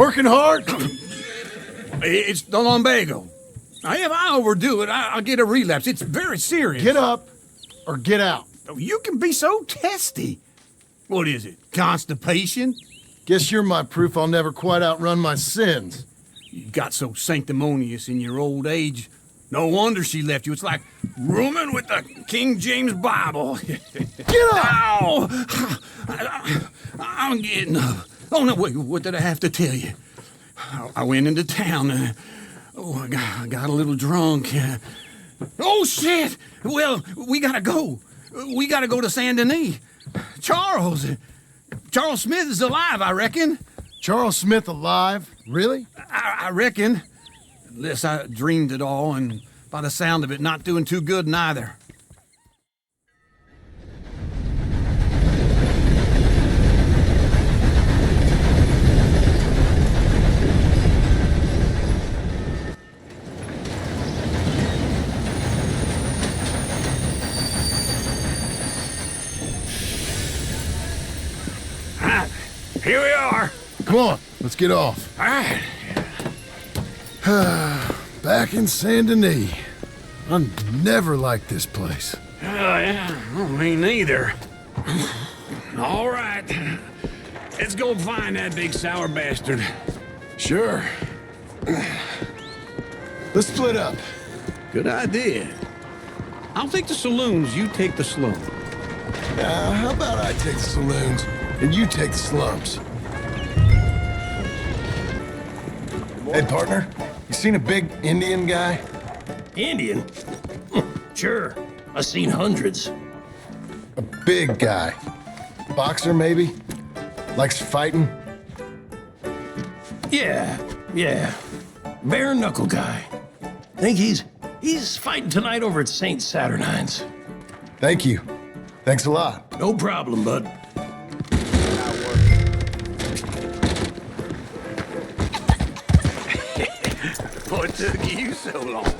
Working hard? It's the lumbago. Now, if I overdo it, I'll get a relapse. It's very serious. Get up or get out. You can be so testy. What is it, constipation? Guess you're my proof I'll never quite outrun my sins. You got so sanctimonious in your old age. No wonder she left you. It's like rooming with the King James Bible. Get up! Ow! I'm getting up. Oh, no, wait, what did I have to tell you? I went into town. I got a little drunk. Oh, shit! Well, we gotta go. We gotta go to Saint Denis. Charles Smith is alive, I reckon. Charles Smith alive? Really? I reckon. Unless I dreamed it all, and by the sound of it, not doing too good neither. Here we are. Come on, let's get off. All right. Back in Saint Denis. I never liked this place. Oh, yeah. Oh, me neither. All right. Let's go find that big sour bastard. Sure. Let's split up. Good idea. I'll take the saloons, you take the slum. How about I take the saloons and you take the slums? Hey, partner. You seen a big Indian guy? Indian? Sure. I've seen hundreds. A big guy. Boxer, maybe? Likes fighting? Yeah. Bare knuckle guy. Think he's fighting tonight over at St. Saturnine's. Thank you. Thanks a lot. No problem, bud. What took you so long?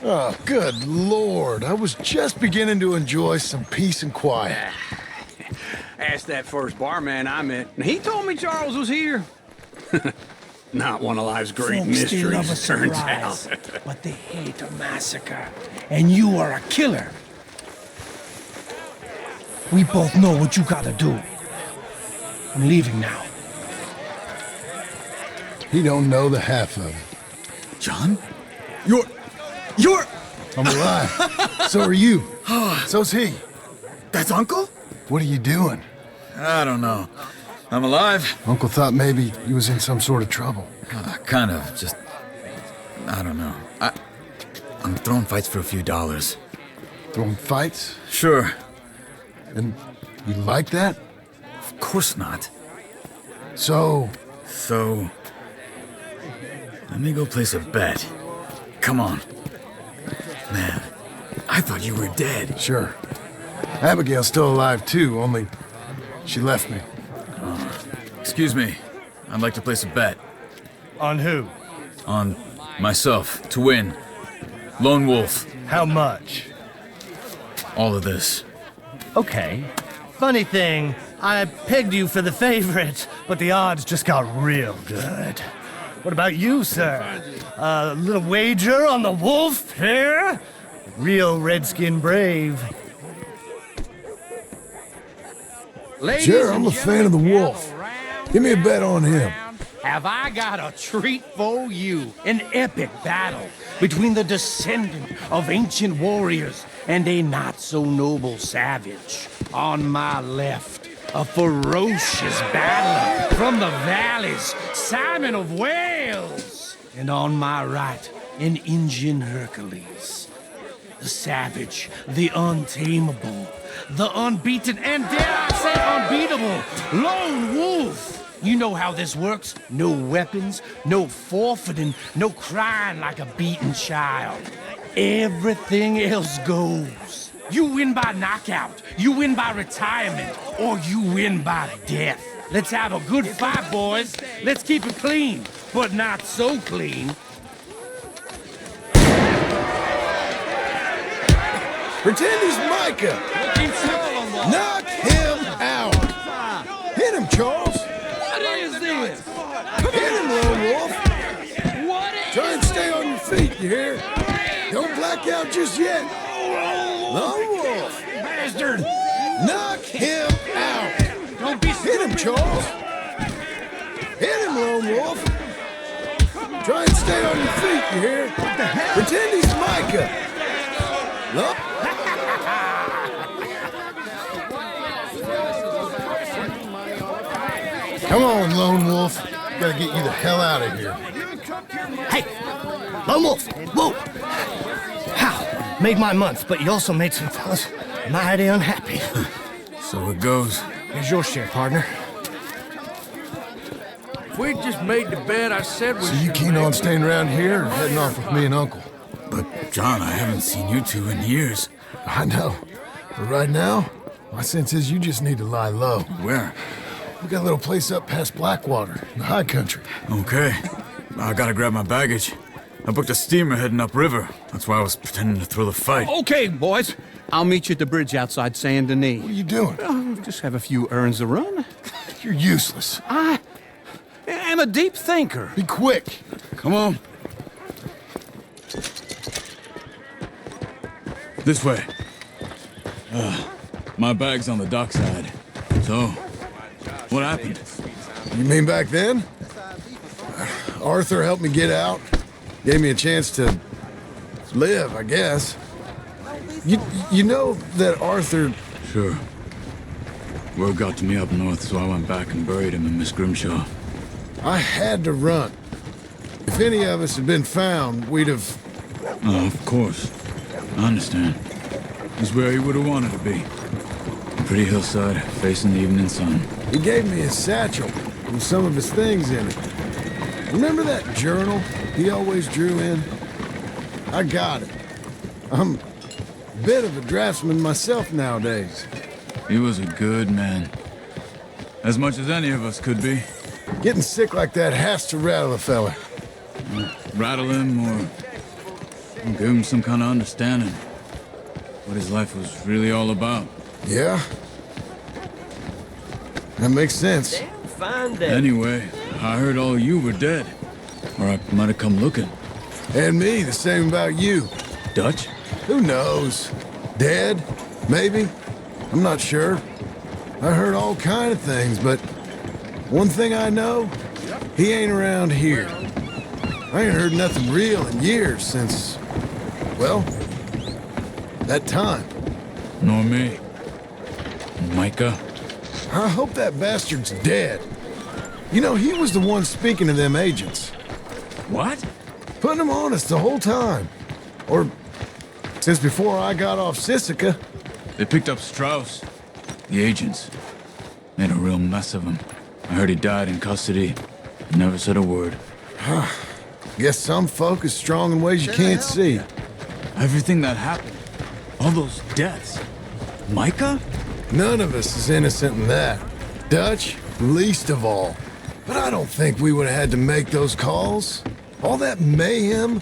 Oh, good Lord. I was just beginning to enjoy some peace and quiet. Asked that first barman I met, and he told me Charles was here. Not one of life's great Folks, they love a mysteries, turns surprise, out. but they hate a massacre. And you are a killer. We both know what you gotta do. I'm leaving now. He don't know the half of it. John? You're... I'm alive. So are you. So's he. That's Uncle? What are you doing? I don't know. I'm alive. Uncle thought maybe he was in some sort of trouble. Kind of, just... I don't know. I'm throwing fights for a few dollars. Throwing fights? Sure. And you like that? Of course not. So, let me go place a bet. Come on. Man, I thought you were dead. sure. Abigail's still alive too, only she left me. Excuse me. I'd like to place a bet. On who? On myself, to win. Lone Wolf. How much? All of this. Okay. Funny thing, I pegged you for the favorite, but the odds just got real good. What about you, sir? A little wager on the wolf here? Real redskin brave. Sure, I'm a fan of the wolf. Give me a bet on him. Have I got a treat for you? An epic battle between the descendant of ancient warriors and a not-so-noble savage. On my left, a ferocious battler from the valleys, Simon of Wales. And on my right, an Indian Hercules. The savage, the untamable, the unbeaten, and dare I say unbeatable, Lone Wolf. You know how this works. No weapons, no forfeiting, no crying like a beaten child. Everything else goes. You win by knockout, you win by retirement, or you win by death. Let's have a good fight, boys. Let's keep it clean, but not so clean. Pretend he's Micah. Knock him out. Hit him, Charles. What is this? Hit you hear? Don't black out just yet. Lone Wolf! Bastard! Knock him out! Don't be Hit him, Charles! Hit him, Lone Wolf! Try and stay on your feet, you hear? Pretend he's Micah! No? Come on, Lone Wolf. Gotta get you the hell out of here. Hey, Lone Wolf, whoa! How? Made my month, but you also made some fellas mighty unhappy. So it goes. Here's your share, partner. If we'd just made the bed I said we So you keen on staying around here or heading off with me and Uncle? But, John, I haven't seen you two in years. I know. But right now, my sense is you just need to lie low. Where? We got a little place up past Blackwater, in the high country. Okay. I gotta grab my baggage. I booked a steamer heading upriver. That's why I was pretending to throw the fight. Okay, boys. I'll meet you at the bridge outside Saint Denis. What are you doing? Just have a few errands to run. You're useless. I am a deep thinker. Be quick. Come on. This way. My bag's on the dockside. So, what happened? You mean back then? Arthur helped me get out. Gave me a chance to live, I guess. You know that Arthur... Sure. Word got to me up north, so I went back and buried him in Miss Grimshaw. I had to run. If any of us had been found, we'd have... Oh, of course. I understand. He's where he would have wanted to be. A pretty hillside, facing the evening sun. He gave me his satchel with some of his things in it. Remember that journal he always drew in? I got it. I'm a bit of a draftsman myself nowadays. He was a good man. As much as any of us could be. Getting sick like that has to rattle a fella. Rattle him or give him some kind of understanding. What his life was really all about. Yeah? That makes sense. Fine day. Anyway, I heard all you were dead. Or I might have come looking. And me, the same about you. Dutch? Who knows? Dead? Maybe? I'm not sure. I heard all kind of things, but one thing I know, he ain't around here. I ain't heard nothing real in years since, well, that time. Nor me. Micah? I hope that bastard's dead. You know, he was the one speaking to them agents. What? Putting them on us the whole time. Or since before I got off Sisika. They picked up Strauss. The agents. Made a real mess of him. I heard he died in custody. Never said a word. Guess some folk is strong in ways you can't see. Everything that happened. All those deaths. Micah? None of us is innocent in that. Dutch, least of all. But I don't think we would have had to make those calls. All that mayhem.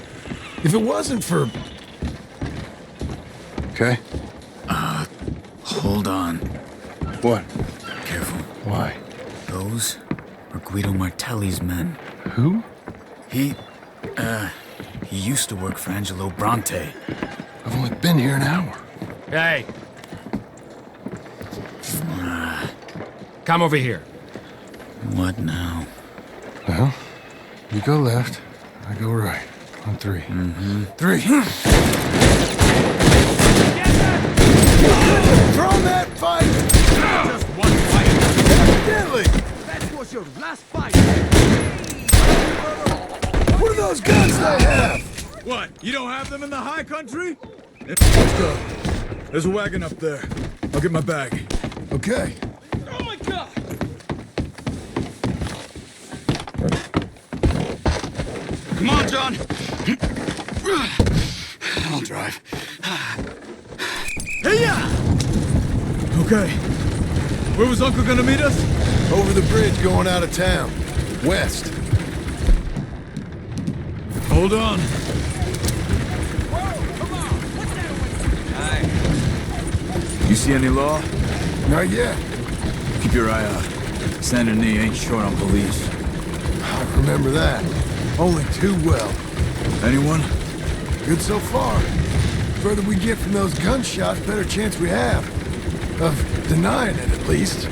If it wasn't for... Okay. Hold on. What? Careful. Why? Those are Guido Martelli's men. Who? He used to work for Angelo Bronte. I've only been here an hour. Hey. Come over here. What now? Well, you go left, I go right. On three. Mm-hmm. Three. Throw that fight! Just one fight. Evidently! That was your last fight. What are those guns they have? What? You don't have them in the high country? Let's go. There's a wagon up there. I'll get my bag. Okay. Oh my God! Come on, John. I'll drive. Okay. Where was Uncle gonna meet us? Over the bridge going out of town. West. Hold on. You see any law? Not yet. Keep your eye out. Saint Denis ain't short on police. I remember that. Only too well. Anyone? Good so far. Further we get from those gunshots, better chance we have. Of denying it, at least.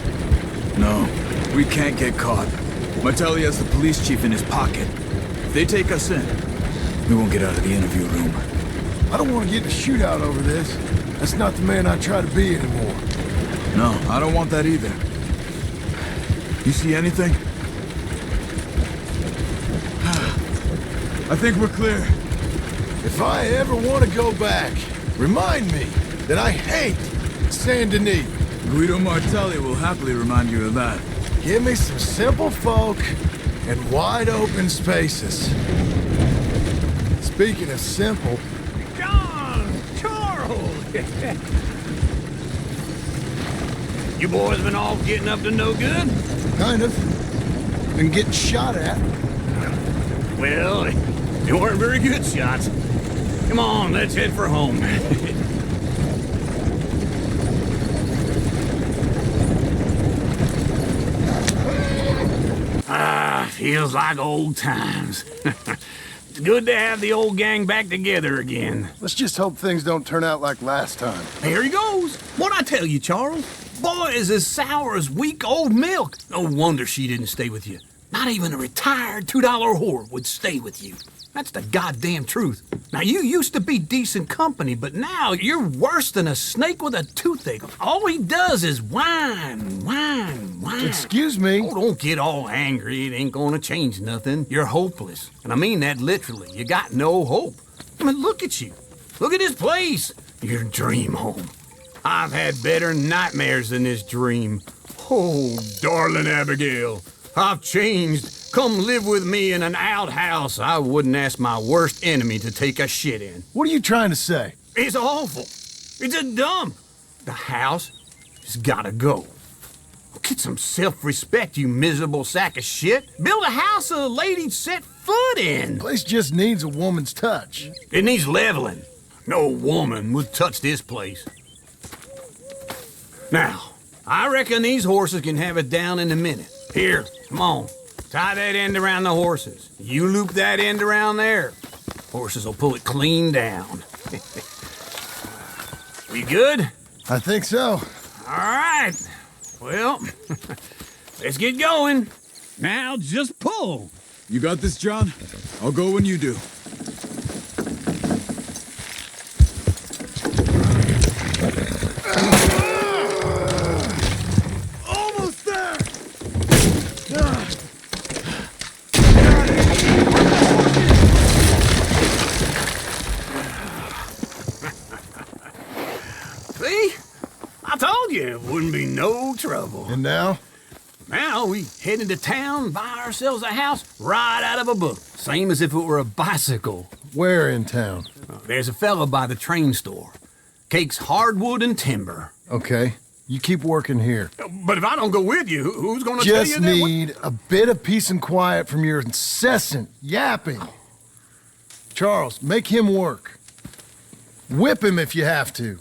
No, we can't get caught. Martelli has the police chief in his pocket. If they take us in, we won't get out of the interview room. I don't want to get in a shootout over this. That's not the man I try to be anymore. No, I don't want that either. You see anything? I think we're clear. If I ever want to go back, remind me that I hate Saint Denis. Guido Martelli will happily remind you of that. Give me some simple folk and wide open spaces. Speaking of simple, John! Charles! You boys been all getting up to no good? kind of. Been getting shot at. Well, they weren't very good shots. Come on, let's head for home. Feels like old times. It's good to have the old gang back together again. Let's just hope things don't turn out like last time. Here he goes. What'd I tell you, Charles? Boy is as sour as weak old milk. No wonder she didn't stay with you. Not even a retired $2 whore would stay with you. That's the goddamn truth. Now, you used to be decent company, but now you're worse than a snake with a toothache. All he does is whine, whine, whine. Excuse me? Oh, don't get all angry. It ain't gonna change nothing. You're hopeless. And I mean that literally. You got no hope. I mean, look at you. Look at this place. Your dream home. I've had better nightmares than this dream. Oh, darling Abigail, I've changed. Come live with me in an outhouse I wouldn't ask my worst enemy to take a shit in. What are you trying to say? It's awful. It's a dump. The house has gotta go. Get some self-respect, you miserable sack of shit. Build a house a lady'd set foot in. Place just needs a woman's touch. It needs leveling. No woman would touch this place. Now, I reckon these horses can have it down in a minute. Here, come on. Tie that end around the horses. You loop that end around there. Horses will pull it clean down. We good? I think so. All right. Well, let's get going. Now just pull. You got this, John? I'll go when you do. Almost there! See? I told you it wouldn't be no trouble. And now? Now we head into town, buy ourselves a house right out of a book. Same as if it were a bicycle. Where in town? There's a fella by the train store. Cakes hardwood and timber. Okay, you keep working here. But if I don't go with you, who's gonna tell you Just that? need a bit of peace and quiet from your incessant yapping. Charles, make him work. Whip him if you have to.